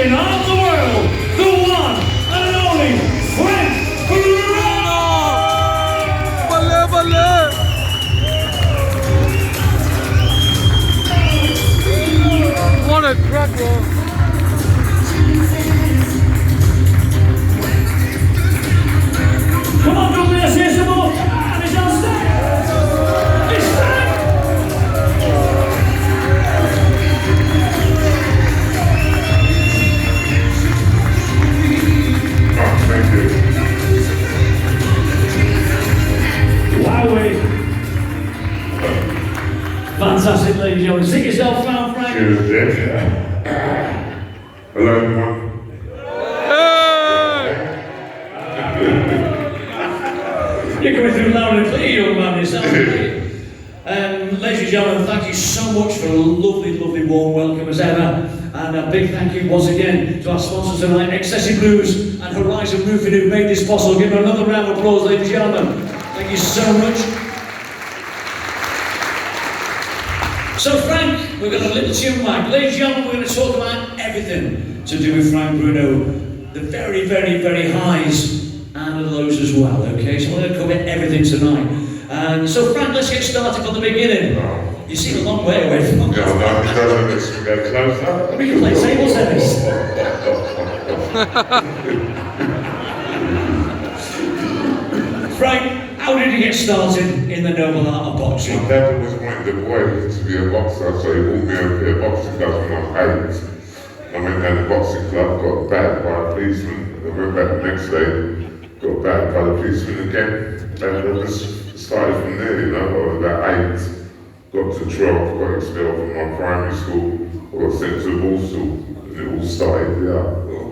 champion of the world, the one and only Bruno! What a crack, bro. Come on, Dudley, let's hear some more. Come on, he's on stage. He's back. Oh, thank you. Wowee. Fantastic, ladies and gentlemen. Sing yourself round, Frank. Cheers, Dick. Hello, everyone. You're coming through loud and clear, young man, yourself. Ladies and gentlemen, thank you so much for a lovely, lovely warm welcome as ever. And a big thank you once again to our sponsors tonight, Excessive Blues and Horizon Roofing, who made this possible. Give them another round of applause, ladies and gentlemen. Thank you so much. So Frank, we've got a little tune back. Ladies and gentlemen, we're going to talk about everything to do with Frank Bruno. The very, very, very highs and the lows as well, okay? So we're going to cover everything tonight. And so Frank, let's get started from the beginning. You seem a long way away from Yeah, no, it doesn't. Let's get closer. We can play table tennis. Frank, how did you get started in the noble art of boxing? My dad always wanted the boy to be a boxer, so he bought me a pair of boxing gloves when I was 8. I went down to the boxing club, got bagged by a policeman. I went back the next day, got bagged by the policeman again. And I just started from there, you know. I was about 8, got to 12, got expelled from my primary school. I got sent to the ball school, and it all started there. It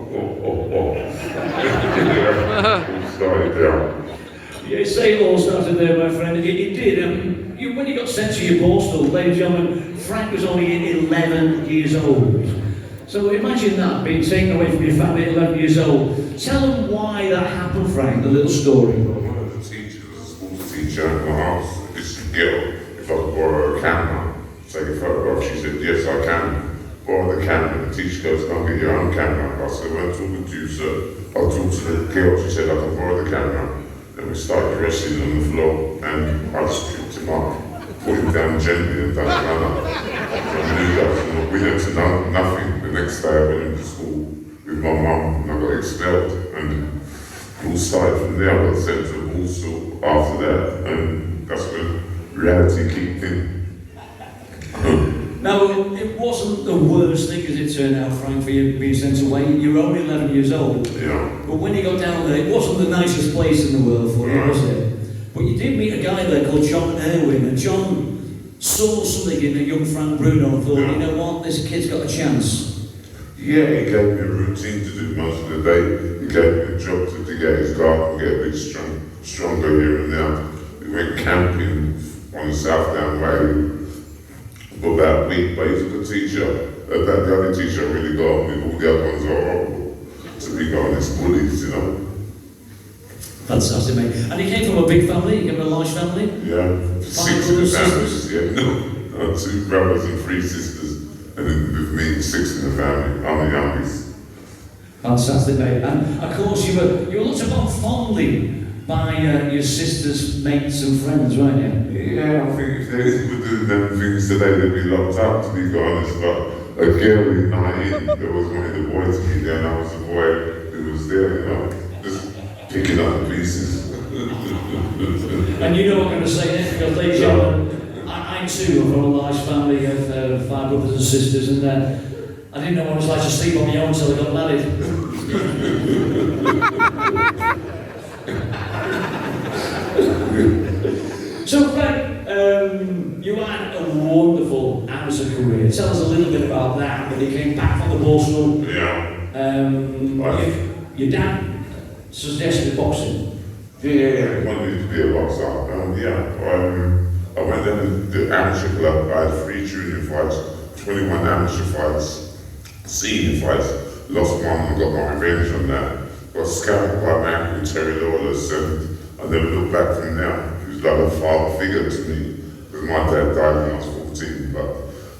all started there. Yeah, you say it all started there, my friend. It did. When you got sent to your ball school, ladies and gentlemen, Frank was only 11 years old. So imagine that, being taken away from your family at 11 years old. Tell them why that happened, Frank, the little story. One of the teachers, a school teacher in my house, this girl, if I could borrow a camera, take a photograph, she said, yes, I can. Borrow the camera. The teacher goes, go and get your own camera. I said, when I'm talking to you, sir, I'll talk to the girl. She said, I can borrow the camera. Then we started wrestling on the floor, and I just picked him up, put him down gently and done another. We went to nothing. The next day I went into school with my mum and I got expelled, and it all started from there. I got sent to the ball school after that, and that's when reality kicked in. Now, it wasn't the worst thing as it turned out, Frank, for you being sent away. You were only 11 years old. Yeah. But when you got down there, it wasn't the nicest place in the world for you, was it? But you did meet a guy there called John Irwin, and John saw something in the young Frank Bruno and thought, you know what, this kid's got a chance. Yeah, he gave me a routine to do most of the day. He gave me a job to get his garden, get a bit stronger here and there. We went camping on the South Down Way for about a week, but he's a good teacher. The other teacher really got on with, all the other ones are horrible. To be honest, bullies, you know. Fantastic, mate. And he came from a big family, he came from a large family? Yeah, 6 in the family. Yeah, no, 2 brothers and 3 sisters. And then with me, 6 in the family. I'm the youngest. Fantastic, mate. And of course, you were looked upon fondly by your sister's mates and friends, weren't you? Yeah, I think if they were doing them things today, they'd be locked up, to be honest. But a girl in 19, there was one of the boys to be there, and I was the boy who was there, you know, just picking up the pieces. And you know what I'm going to say next, because ladies and gentlemen, I too am from a large family of 5 brothers and sisters, and I didn't know what it was like to sleep on my own until I got married. So Frank, you had a wonderful amateur career. Tell us a little bit about that, when you came back from the ball school. Yeah. Your dad suggested boxing. Yeah, I wanted to be a boxer. I went down to the amateur club. I had 3 junior fights, 21 amateur fights, senior fights. Lost one and got my revenge on that. Got scouted by a man called Terry Lawless, and I never looked back from there. He was like a father figure to me, because my dad died when I was 14, but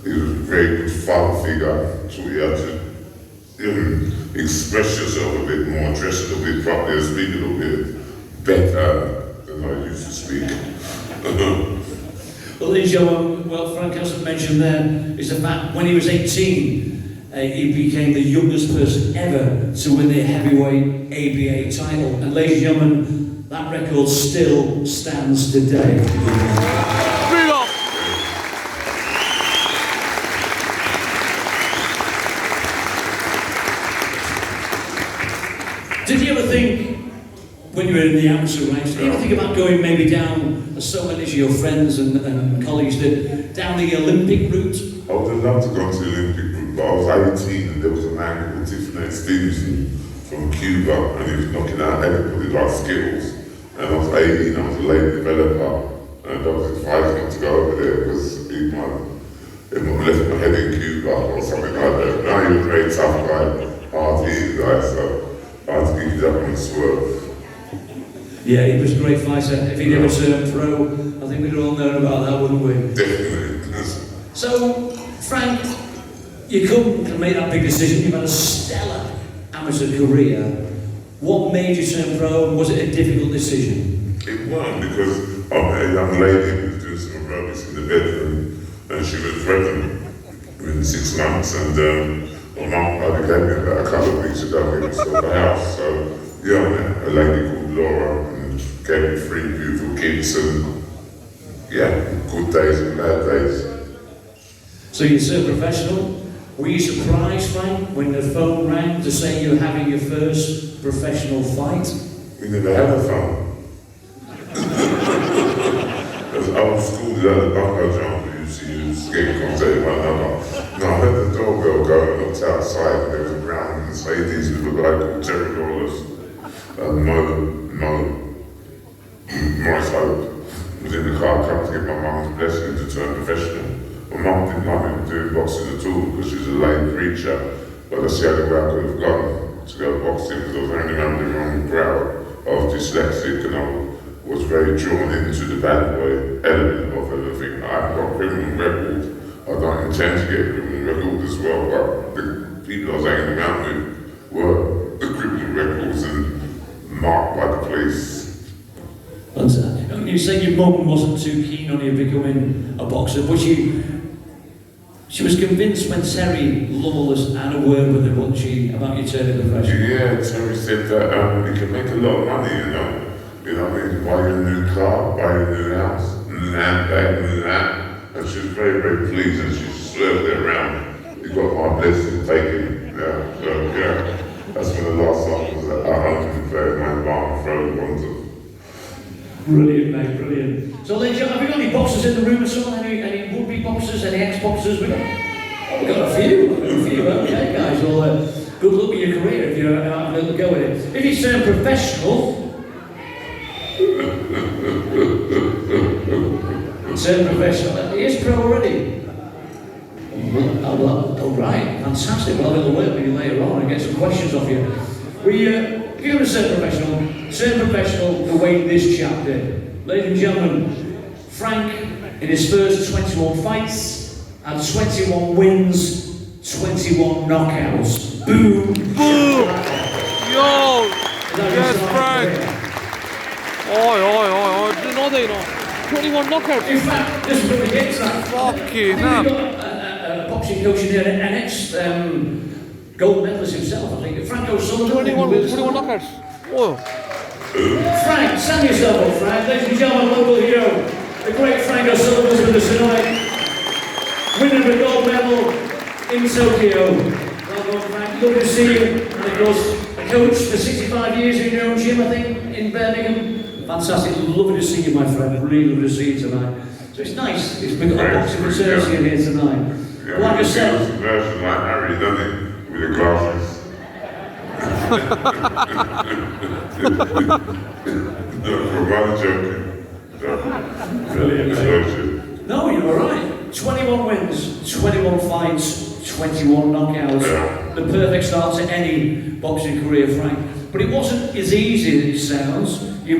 he was a very good father figure. So he express yourself a bit more, dress a little bit properly, and speak a little bit better than I used to speak. Well, ladies and gentlemen, well, Frank hasn't mentioned there is the fact when he was 18, he became the youngest person ever to win the heavyweight ABA title. And ladies and gentlemen, that record still stands today. Bruno! Did you ever think, when you were in the amateur ranks, did you ever think about going maybe down, as so many of your friends and colleagues did, down the Olympic route? I would have loved to go to the Olympic group, but I was 18 and there was a man called Tiffany Stevenson from Cuba, and he was knocking out everybody like Skittles. And I was 18, I was a late developer, and I was advised not to go over there because he might left my head in Cuba or something like that. Now he was a very tough guy, hard-hitting guy, so I had to give that one a swerve. Yeah, he was a great fighter. If he never turned pro, I think we'd all known about that, wouldn't we? Definitely. So, Frank, you come and make that big decision. You've had a stellar amateur career. What made you turn pro, and was it a difficult decision? It wasn't, because I met a young lady who was doing some aerobics in the bedroom, and she was pregnant within 6 months, and my mum only gave me about a couple of weeks ago when we sold the house. So, yeah, I met a lady called Laura, and gave me 3 beautiful kids, and yeah, good days and bad days. So you're so professional. Were you surprised, Frank, when the phone rang to say you were having your first professional fight? We never had a phone. As old school, the other bungo jump we used to use to get in contact with one another. No, I heard the doorbell go and looked outside, and there was a brown Mercedes with a guy called Terry Dollars. Morris Hope was in the car coming to get my mum's blessing to turn professional. My mum didn't like me doing boxing at all because she was a lame creature, but that's the only way I could have gone to go boxing because I was only around the wrong crowd. I was dyslexic and I was very drawn into the bad boy element of everything. I've got a criminal record. I don't intend to get a criminal record as well, but the people I was hanging around with were the criminal records and marked by the police. And you say your mum wasn't too keen on you becoming a boxer, but she was convinced when Terry Lawless had a word with her, wasn't she, about you turning professional? Yeah, Terry said that you can make a lot of money, you know. You know, I mean, buy you a new car, buy you a new house, new handbag, new hat. And she was very, very pleased, and she swerved it around. You got my blessing taken. Yeah, so yeah. That's when the last song was at home, played my bar, throw ones. Brilliant, mate, brilliant. So, ladies and gentlemen, have we got any boxers in the room at all? Any would-be boxers, any ex-boxers? We've got a few. Okay, guys. Well, good luck with your career if you're having a little go with it. If you turn professional, he is pro already. Oh, right, fantastic. Well, a little work with you later on and get some questions off you. If you're going to turn professional the way this chap did. Ladies and gentlemen, Frank, in his first 21 fights, had 21 wins, 21 knockouts. Boom! Boom! Yo! Yes, Frank! Oi, do you know they know? 21 knockouts! In fact, this is what we get to that. Fucking hell. hell! A boxing coach in there, an ex-gold medalist himself, I think. Frank O'Sullivan. 21 knockouts! Oh! Frank, stand yourself up, Frank. Ladies and gentlemen, local hero, the great Frank O'Sullivan's with us tonight. Winner of a gold medal in Tokyo. Well done, Frank. Lovely to see you. And of course, a coach for 65 years in your own gym, I think, in Birmingham. Fantastic. Lovely to see you, my friend. Really lovely to see you tonight. So it's nice. We've got a boxing fraternity in here tonight. Yeah, like I said, it's a version like Harry, doesn't it? With the glasses. I'm joking. Brilliant. No, you're alright. 21 wins, 21 fights, 21 knockouts. Yeah. The perfect start to any boxing career, Frank. But it wasn't as easy as it sounds. You